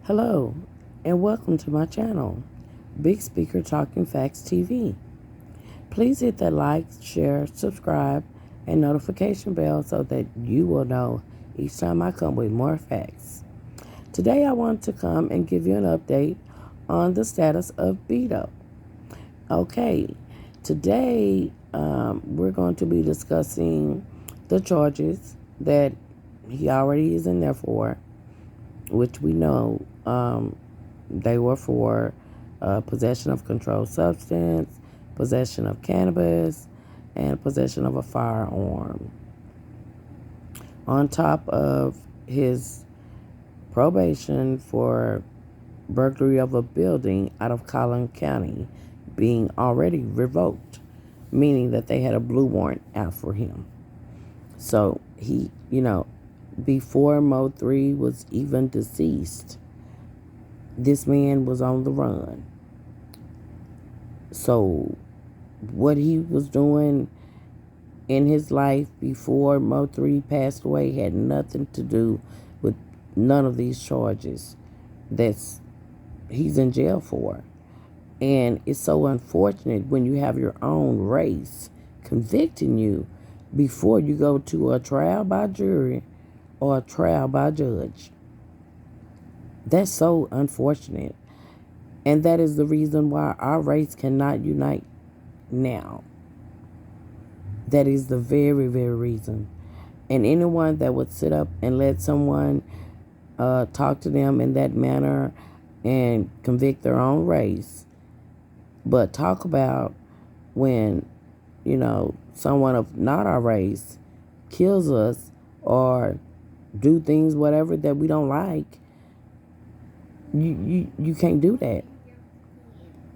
Hello, and welcome to my channel, Big Speaker Talking Facts TV. Please hit that like, share, subscribe, and notification bell so that you will know each time I come with more facts. Today I want to come and give you an update on the status of BEDO. Okay, today we're going to be discussing the charges that he already is in there for, which we know they were for possession of controlled substance, possession of cannabis, and possession of a firearm. On top of his probation for burglary of a building out of Collin County being already revoked, meaning that they had a blue warrant out for him. So he, before Mo 3 was even deceased, this man was on the run. So what he was doing in his life before Mo 3 passed away had nothing to do with none of these charges that's he's in jail for. And it's so unfortunate when you have your own race convicting you before you go to a trial by jury or a trial by judge. That's so unfortunate. And that is the reason why our race cannot unite now. That is the very, very reason. And anyone that would sit up and let someone talk to them in that manner and convict their own race, but talk about when, someone of not our race kills us or do things, whatever, that we don't like, you can't do that.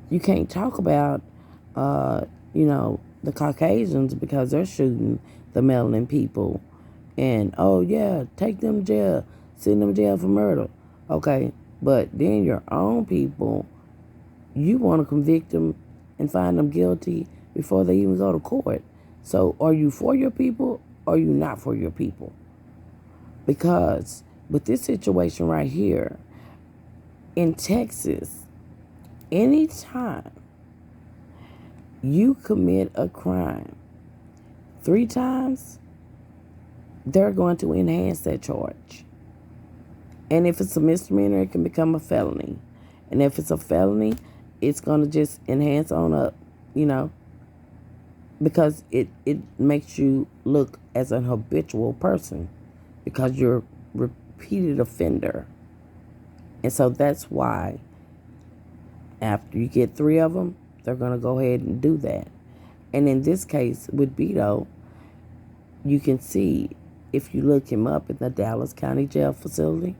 You can't talk about, the Caucasians because they're shooting the melanin people. And, oh, yeah, take them to jail, send them to jail for murder. Okay, but then your own people, you want to convict them and find them guilty before they even go to court. So are you for your people or are you not for your people? Because with this situation right here, in Texas, anytime you commit a crime 3 times, they're going to enhance that charge. And if it's a misdemeanor, it can become a felony. And if it's a felony, it's going to just enhance on up, because it makes you look as an habitual person because you're a repeated offender. And so that's why after you get 3 of them, they're going to go ahead and do that. And in this case with BEDO, you can see, if you look him up in the Dallas County Jail facility,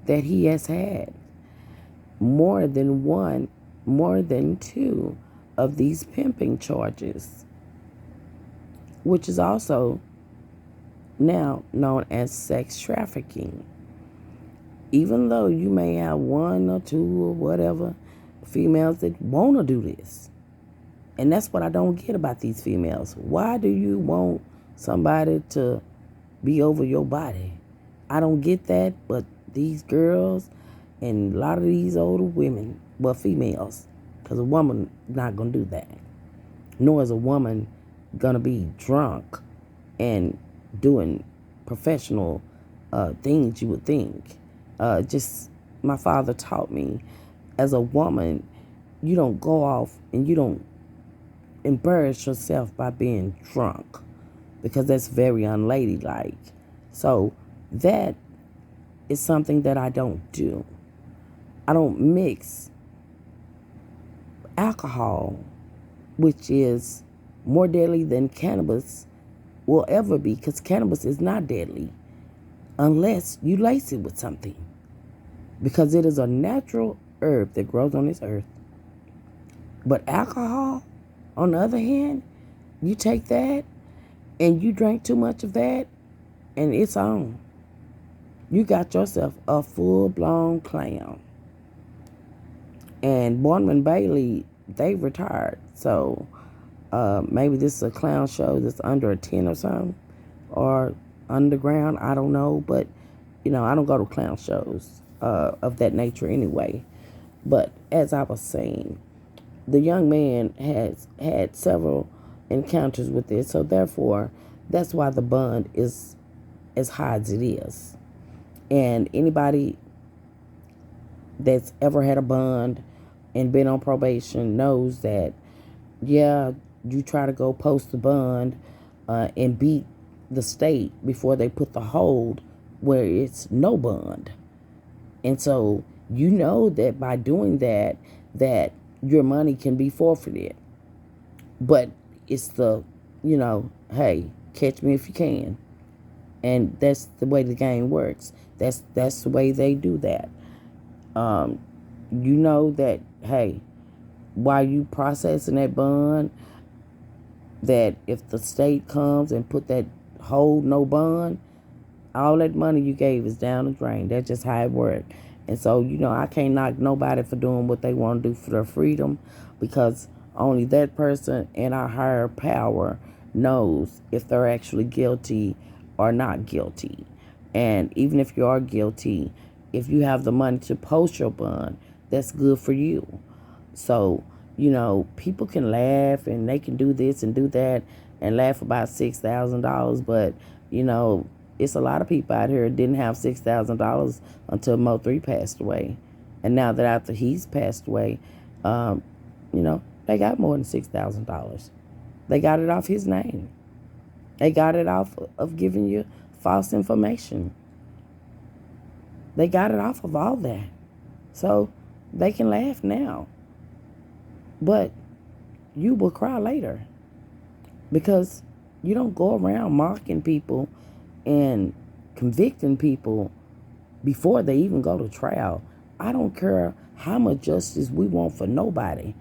that he has had more than 2 of these pimping charges, which is also now known as sex trafficking. Even though you may have 1 or 2 or whatever females that want to do this. And that's what I don't get about these females. Why do you want somebody to be over your body? I don't get that, but these girls and a lot of these older women, well, females, because a woman not going to do that. Nor is a woman going to be drunk and doing professional things, you would think. Just my father taught me, as a woman, you don't go off and you don't embarrass yourself by being drunk, because that's very unladylike. So that is something that I don't do. I don't mix alcohol, which is more deadly than cannabis will ever be, because cannabis is not deadly unless you lace it with something, because it is a natural herb that grows on this earth. But alcohol, on the other hand, you take that and you drink too much of that and it's on. You got yourself a full-blown clown. And Boardman Bailey, they retired. So maybe this is a clown show that's under a 10 or something, or underground, I don't know. But, I don't go to clown shows. of that nature anyway. But as I was saying, the young man has had several encounters with it, so therefore, that's why the bond is as high as it is. And anybody that's ever had a bond and been on probation knows that, yeah, you try to go post the bond and beat the state before they put the hold where it's no bond. And so you know that by doing that, that your money can be forfeited. But it's the, hey, catch me if you can. And that's the way the game works. That's the way they do that. Um, you know that, hey, while you processing that bond, that if the state comes and put that hold no bond, all that money you gave is down the drain. That's just how it works. And so, I can't knock nobody for doing what they want to do for their freedom, because only that person and our higher power knows if they're actually guilty or not guilty. And even if you are guilty, if you have the money to post your bond, that's good for you. So, people can laugh and they can do this and do that and laugh about $6,000, but, it's a lot of people out here that didn't have $6,000 until Mo3 passed away. And now that after he's passed away, they got more than $6,000. They got it off his name. They got it off of giving you false information. They got it off of all that. So they can laugh now. But you will cry later, because you don't go around mocking people and convicting people before they even go to trial. I don't care how much justice we want for nobody.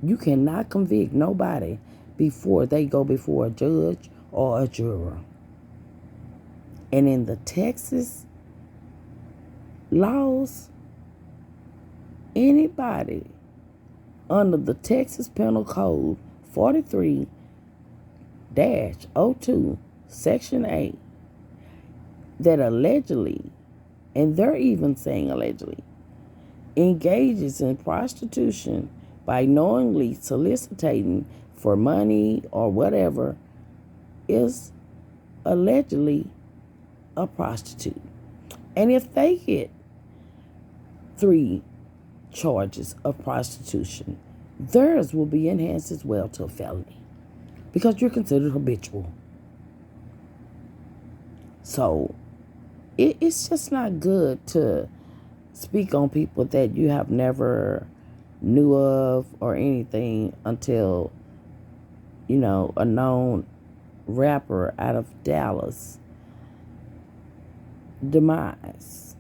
You cannot convict nobody before they go before a judge or a juror. And in the Texas laws, anybody under the Texas Penal Code 43-02, Section 8, that allegedly, and they're even saying allegedly, engages in prostitution by knowingly soliciting for money or whatever, is allegedly a prostitute. And if they get 3 charges of prostitution, theirs will be enhanced as well to a felony, because you're considered habitual. So it's just not good to speak on people that you have never knew of or anything until, a known rapper out of Dallas demise.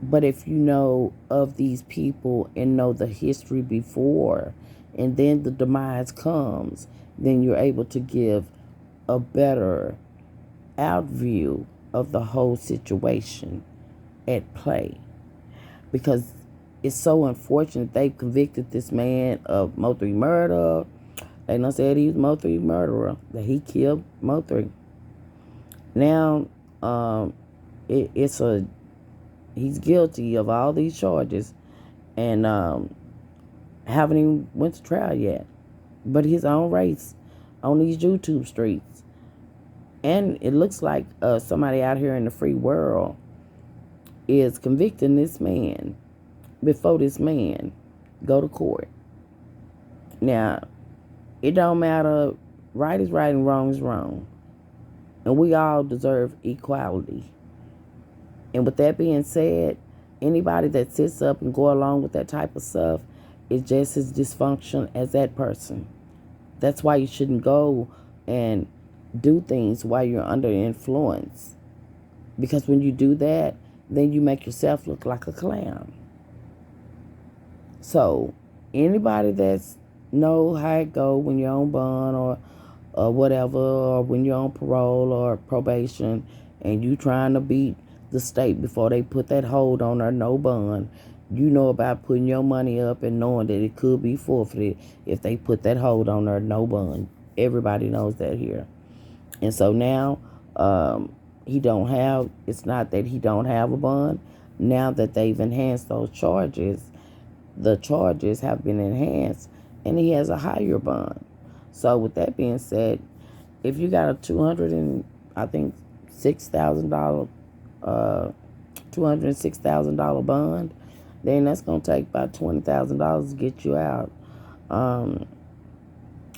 But if you know of these people and know the history before, and then the demise comes, then you're able to give a better out view of the whole situation at play. Because it's so unfortunate they convicted this man of Mo3 murder. They done said he was Mo3 murderer, that he killed Mo3. Now, he's guilty of all these charges, and haven't even went to trial yet. But his own race on these YouTube streets. And it looks like somebody out here in the free world is convicting this man before this man go to court. Now, it don't matter. Right is right and wrong is wrong. And we all deserve equality. And with that being said, anybody that sits up and go along with that type of stuff is just as dysfunctional as that person. That's why you shouldn't go and do things while you're under influence. Because when you do that, then you make yourself look like a clown. So anybody that's know how it go when you're on bond or whatever, or when you're on parole or probation, and you trying to beat the state before they put that hold on or no bond, you know about putting your money up and knowing that it could be forfeited if they put that hold on or no bond. Everybody knows that here. And so now, it's not that he don't have a bond. Now that they've enhanced those charges, the charges have been enhanced, and he has a higher bond. So with that being said, if you got a $6,000 bond, then that's gonna take about $20,000 to get you out. Um,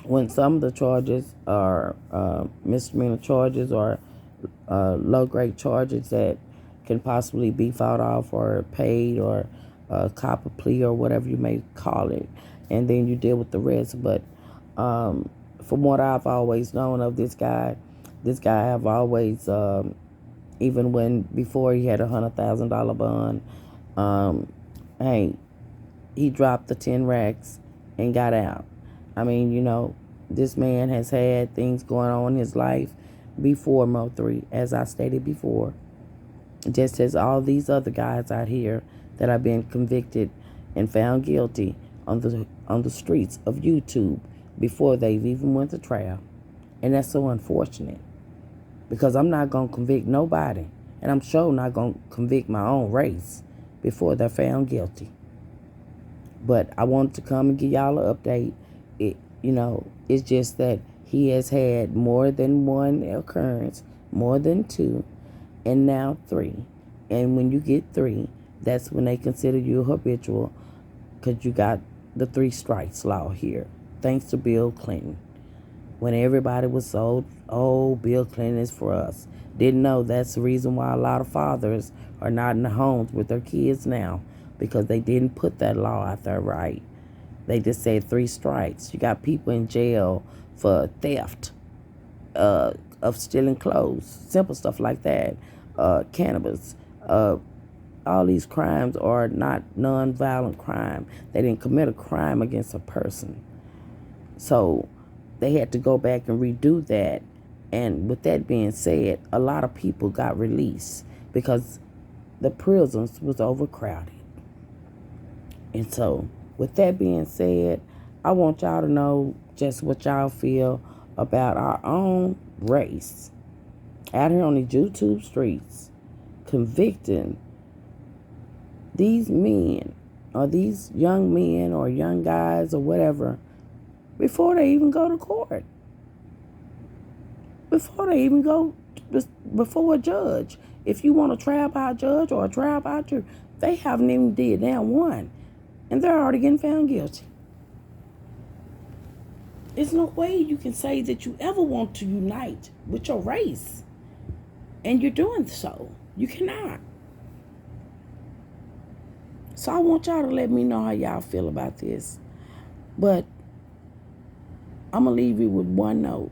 when some of the charges are misdemeanor charges or low grade charges that can possibly be fought off or paid or cop a plea or whatever you may call it, and then you deal with the rest. But from what I've always known of this guy have always, even when before he had $100,000 bond, um, hey, he dropped the 10 racks and got out. I mean, this man has had things going on in his life before Mo3, as I stated before, just as all these other guys out here that have been convicted and found guilty on the streets of YouTube before they've even went to trial. And that's so unfortunate, because I'm not going to convict nobody, and I'm sure not going to convict my own race before they're found guilty. But I wanted to come and give y'all an update. It's just that he has had more than one occurrence, more than two, and now three. And when you get three, that's when they consider you a habitual, because you got the three strikes law here, thanks to Bill Clinton. When everybody was so, oh, Bill Clinton is for us. Didn't know that's the reason why a lot of fathers are not in the homes with their kids now, because they didn't put that law out there right. They just said three strikes. You got people in jail for theft, of stealing clothes, simple stuff like that, cannabis. All these crimes are not non-violent crime. They didn't commit a crime against a person. So they had to go back and redo that. And with that being said, a lot of people got released because the prisons was overcrowded. And so with that being said, I want y'all to know just what y'all feel about our own race out here on these YouTube streets, convicting these men or these young men or young guys or whatever before they even go to court, before they even go before a judge. If you want a trial by a judge or a trial by a jury, they haven't even did damn one, and they're already getting found guilty. There's no way you can say that you ever want to unite with your race, and you're doing so. You cannot. So I want y'all to let me know how y'all feel about this. But I'm going to leave you with one note.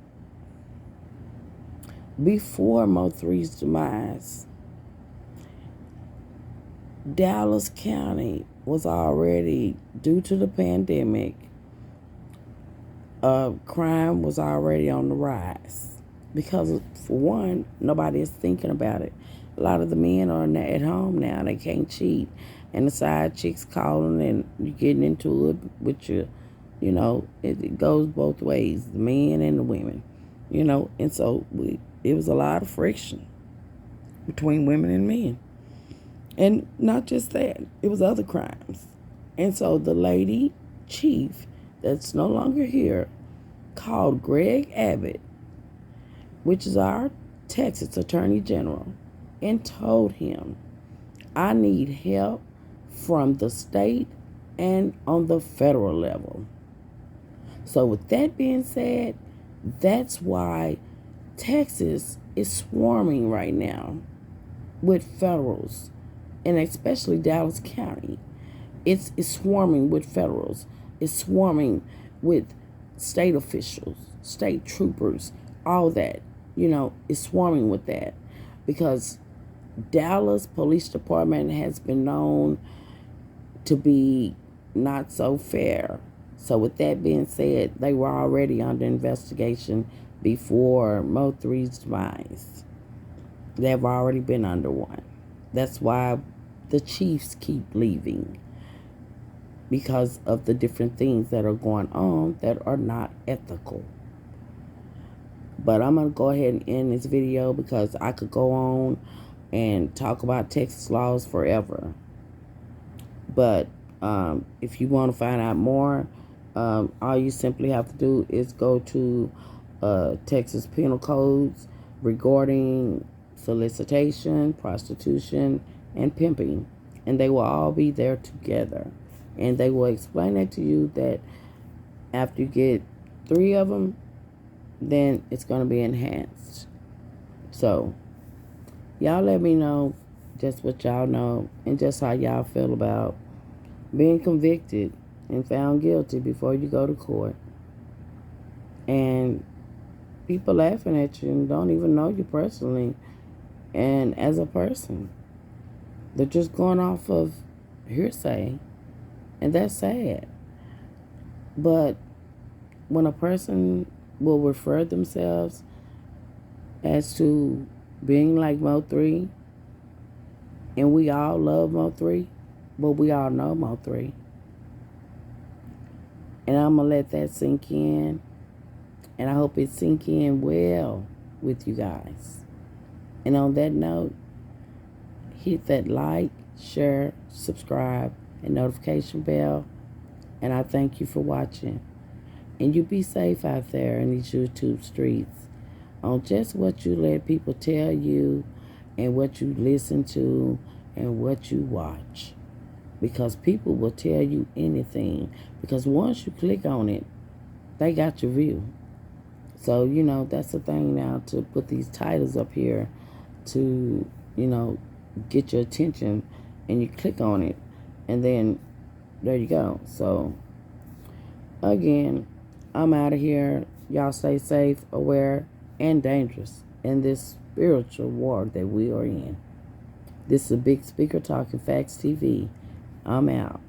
Before Mo3's demise, Dallas County was already, due to the pandemic, crime was already on the rise. Because, for one, nobody is thinking about it. A lot of the men are at home now. They can't cheat. And the side chicks calling and you're getting into it with your, it goes both ways, the men and the women, And so it was a lot of friction between women and men. And not just that, it was other crimes. And so the lady chief that's no longer here called Greg Abbott, which is our Texas Attorney General, and told him, I need help from the state and on the federal level. So with that being said, that's why Texas is swarming right now with federals, and especially Dallas County. It's swarming with federals. It's swarming with state officials, state troopers, all that. It's swarming with that because Dallas Police Department has been known to be not so fair. So with that being said, they were already under investigation before Mo3's demise. They've already been under one. That's why the chiefs keep leaving, because of the different things that are going on that are not ethical. But I'm going to go ahead and end this video because I could go on and talk about Texas laws forever. But if you want to find out more, all you simply have to do is go to Texas penal codes regarding solicitation, prostitution, and pimping. And they will all be there together. And they will explain it to you that after you get 3 of them, then it's going to be enhanced. So, y'all let me know just what y'all know and just how y'all feel about being convicted and found guilty before you go to court. And people laughing at you and don't even know you personally and as a person. They're just going off of hearsay. And that's sad. But when a person will refer themselves as to being like Mo3, and we all love Mo3, but we all know Mo3. And I'm going to let that sink in. And I hope it sink in well with you guys. And on that note, hit that like, share, subscribe, and notification bell. And I thank you for watching. And you be safe out there in these YouTube streets on just what you let people tell you and what you listen to and what you watch. Because people will tell you anything. Because once you click on it, they got your view. So, that's the thing now, to put these titles up here to, get your attention, and you click on it, and then there you go. So, again, I'm out of here. Y'all stay safe, aware, and dangerous in this spiritual war that we are in. This is a Big Speaker Talking Facts TV. I'm out.